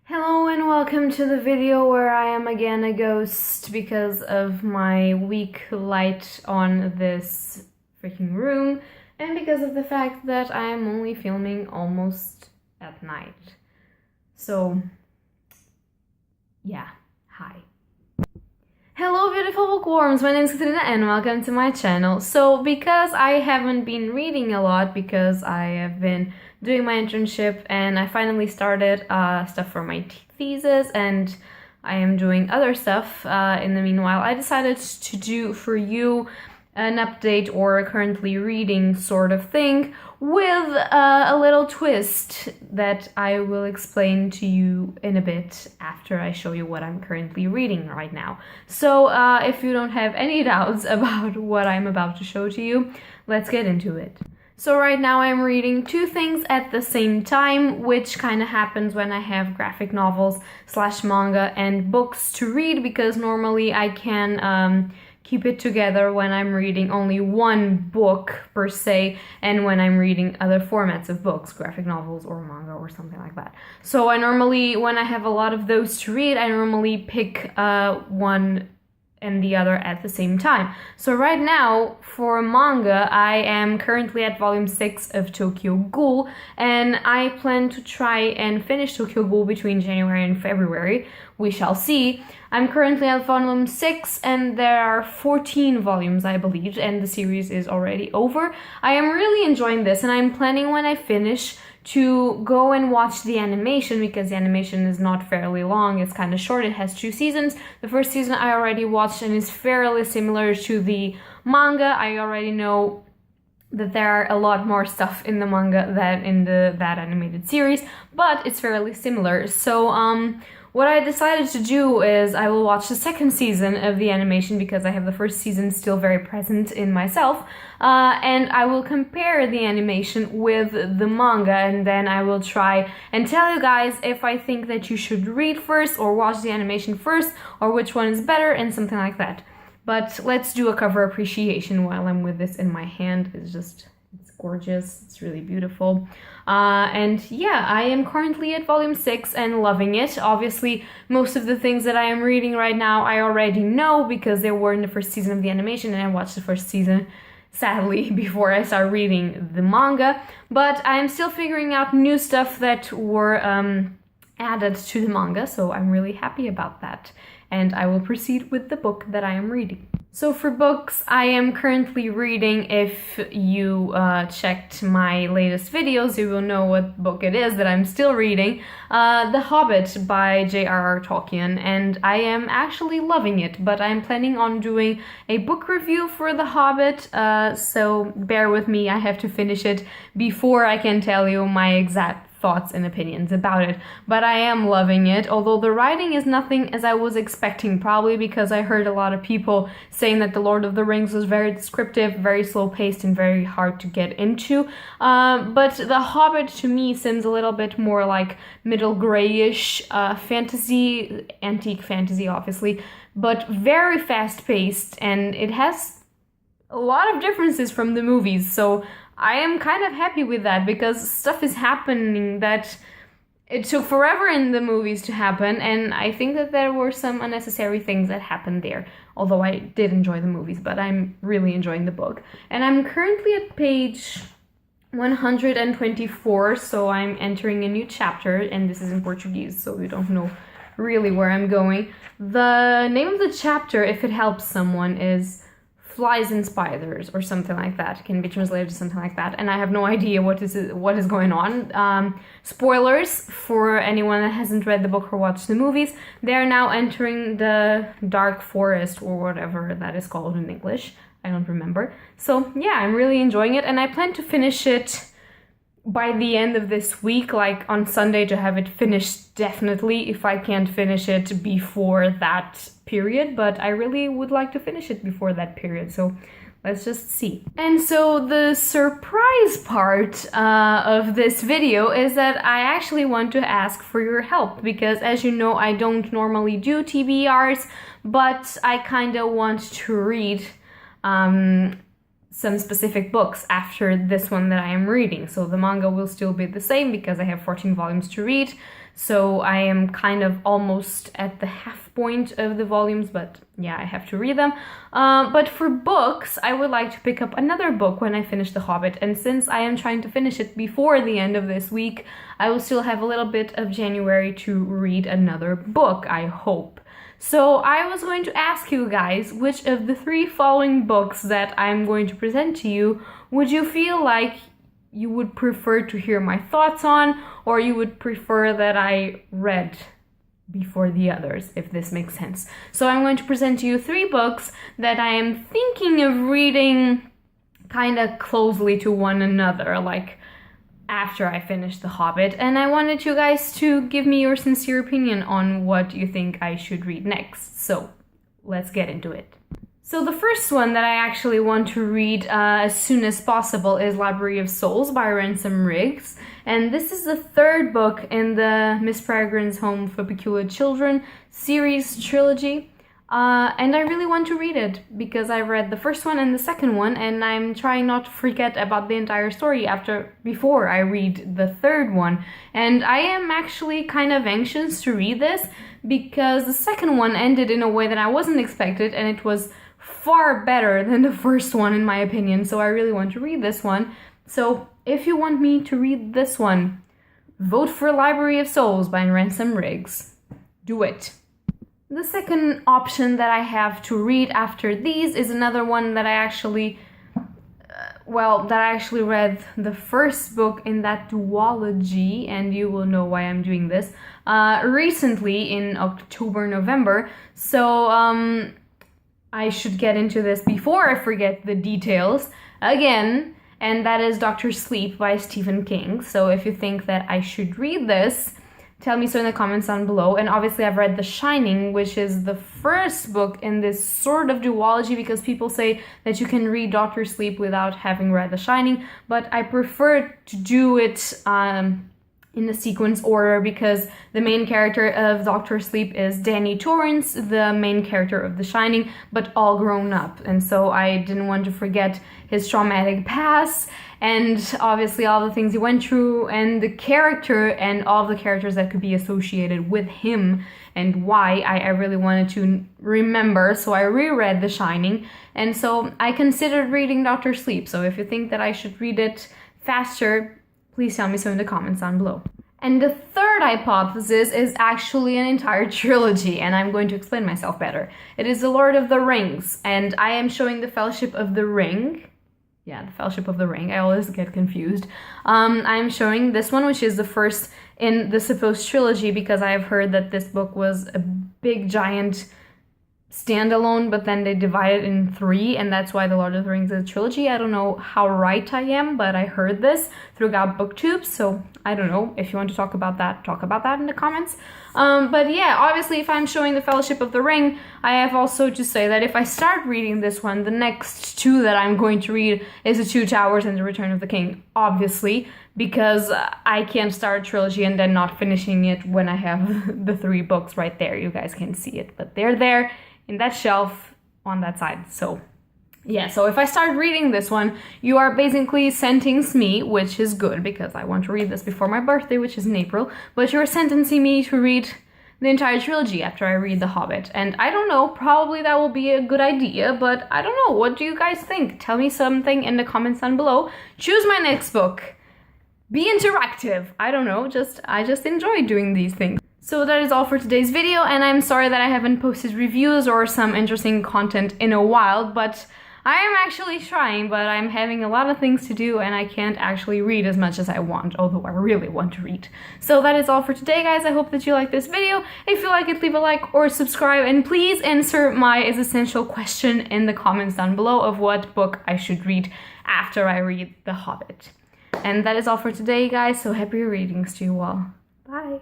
Hello and welcome to the video where I am again a ghost because of my weak light on this freaking room and because of the fact that I am only filming almost at night. So, yeah, hi. Hello beautiful bookworms, my name is Katarina and welcome to my channel. So because I haven't been reading a lot because I have been doing my internship and I finally started stuff for my thesis and I am doing other stuff in the meanwhile, I decided to do for you an update or a currently reading sort of thing with a little twist that I will explain to you in a bit after I show you what I'm currently reading right now. So if you don't have any doubts about what I'm about to show to you, let's get into it. So right now I'm reading two things at the same time, which kind of happens when I have graphic novels / manga and books to read, because normally I can keep it together when I'm reading only one book per se and when I'm reading other formats of books, graphic novels or manga or something like that. So I normally, when I have a lot of those to read, I normally pick one and the other at the same time. So right now, for manga, I am currently at volume 6 of Tokyo Ghoul, and I plan to try and finish Tokyo Ghoul between January and February. We shall see. I'm currently at volume 6, and there are 14 volumes, I believe, and the series is already over. I am really enjoying this, and I'm planning when I finish to go and watch the animation, because the animation is not fairly long, it's kind of short, it has 2 seasons. The first season I already watched and is fairly similar to the manga. I already know that there are a lot more stuff in the manga than in that animated series, but it's fairly similar. So what I decided to do is I will watch the second season of the animation because I have the first season still very present in myself, and I will compare the animation with the manga, and then I will try and tell you guys if I think that you should read first or watch the animation first, or which one is better and something like that. But let's do a cover appreciation while I'm with this in my hand. It's gorgeous, it's really beautiful. And yeah, I am currently at volume 6 and loving it. Obviously, most of the things that I am reading right now I already know because they were in the first season of the animation and I watched the first season, sadly, before I start reading the manga. But I am still figuring out new stuff that were added to the manga, so I'm really happy about that. And I will proceed with the book that I am reading. So for books, I am currently reading, if you checked my latest videos, you will know what book it is that I'm still reading, The Hobbit by J.R.R. Tolkien, and I am actually loving it, but I'm planning on doing a book review for The Hobbit, so bear with me, I have to finish it before I can tell you my exact thoughts and opinions about it, but I am loving it, although the writing is nothing as I was expecting, probably because I heard a lot of people saying that The Lord of the Rings was very descriptive, very slow-paced, and very hard to get into, but The Hobbit to me seems a little bit more like middle grayish fantasy, antique fantasy obviously, but very fast-paced, and it has a lot of differences from the movies, so I am kind of happy with that because stuff is happening that it took forever in the movies to happen, and I think that there were some unnecessary things that happened there, although I did enjoy the movies, but I'm really enjoying the book. And I'm currently at page 124, so I'm entering a new chapter, and this is in Portuguese, so you don't know really where I'm going. The name of the chapter, if it helps someone, is Flies and Spiders, or something like that. It can be translated to something like that, and I have no idea what is going on. Spoilers for anyone that hasn't read the book or watched the movies. They are now entering the dark forest, or whatever that is called in English. I don't remember. So yeah, I'm really enjoying it, and I plan to finish it by the end of this week, like on Sunday, to have it finished definitely, if I can't finish it before that period, but I really would like to finish it before that period, so let's just see. And so the surprise part of this video is that I actually want to ask for your help, because as you know, I don't normally do TBRs, but I kind of want to read some specific books after this one that I am reading. So the manga will still be the same because I have 14 volumes to read. So I am kind of almost at the half point of the volumes, but yeah, I have to read them. But for books, I would like to pick up another book when I finish The Hobbit. And since I am trying to finish it before the end of this week, I will still have a little bit of January to read another book, I hope. So I was going to ask you guys, which of the 3 following books that I'm going to present to you would you feel like you would prefer to hear my thoughts on, or you would prefer that I read before the others, if this makes sense. So I'm going to present to you 3 books that I am thinking of reading kind of closely to one another, like after I finish The Hobbit, and I wanted you guys to give me your sincere opinion on what you think I should read next. So let's get into it. So the first one that I actually want to read as soon as possible is Library of Souls by Ransom Riggs. And this is the 3rd book in the Miss Peregrine's Home for Peculiar Children series trilogy. And I really want to read it because I read the first one and the second one, and I'm trying not to forget about the entire story before I read the 3rd one. And I am actually kind of anxious to read this because the second one ended in a way that I wasn't expected, and it was far better than the first one in my opinion, so I really want to read this one. So if you want me to read this one, vote for Library of Souls by Ransom Riggs. Do it. The second option that I have to read after these is another one that I actually read the first book in that duology, and you will know why I'm doing this, recently in October, November. So I should get into this before I forget the details again, and that is Dr. Sleep by Stephen King. So if you think that I should read this, tell me so in the comments down below. And obviously I've read The Shining, which is the first book in this sort of duology, because people say that you can read Dr. Sleep without having read The Shining, but I prefer to do it in the sequence order because the main character of Dr. Sleep is Danny Torrance, the main character of The Shining, but all grown up. And so I didn't want to forget his traumatic past and obviously all the things he went through and the character and all the characters that could be associated with him and why I really wanted to remember. So I reread The Shining, and so I considered reading Dr. Sleep. So if you think that I should read it faster, please tell me so in the comments down below. And the third hypothesis is actually an entire trilogy, and I'm going to explain myself better. It is The Lord of the Rings, and I am showing the Fellowship of the Ring. Yeah, the Fellowship of the Ring. I always get confused. I'm showing this one, which is the first in the supposed trilogy, because I have heard that this book was a big, giant standalone, but then they divided in 3, and that's why The Lord of the Rings is a trilogy. I don't know how right I am, but I heard this throughout BookTube, so I don't know. If you want to talk about that in the comments. But yeah, obviously if I'm showing the Fellowship of the Ring, I have also to say that if I start reading this one, the next 2 that I'm going to read is The Two Towers and The Return of the King, obviously, because I can't start a trilogy and then not finishing it when I have the 3 books right there. You guys can see it, but they're there in that shelf on that side. So yeah, so if I start reading this one, you are basically sentencing me, which is good because I want to read this before my birthday, which is in April, but you're sentencing me to read the entire trilogy after I read The Hobbit. And I don't know, probably that will be a good idea, but I don't know. What do you guys think? Tell me something in the comments down below. Choose my next book. Be interactive. I don't know, I just enjoy doing these things. So that is all for today's video, and I'm sorry that I haven't posted reviews or some interesting content in a while, but I am actually trying, but I'm having a lot of things to do and I can't actually read as much as I want, although I really want to read. So that is all for today, guys. I hope that you liked this video. If you like it, leave a like or subscribe, and please answer my essential question in the comments down below of what book I should read after I read The Hobbit. And that is all for today, guys, so happy readings to you all. Bye!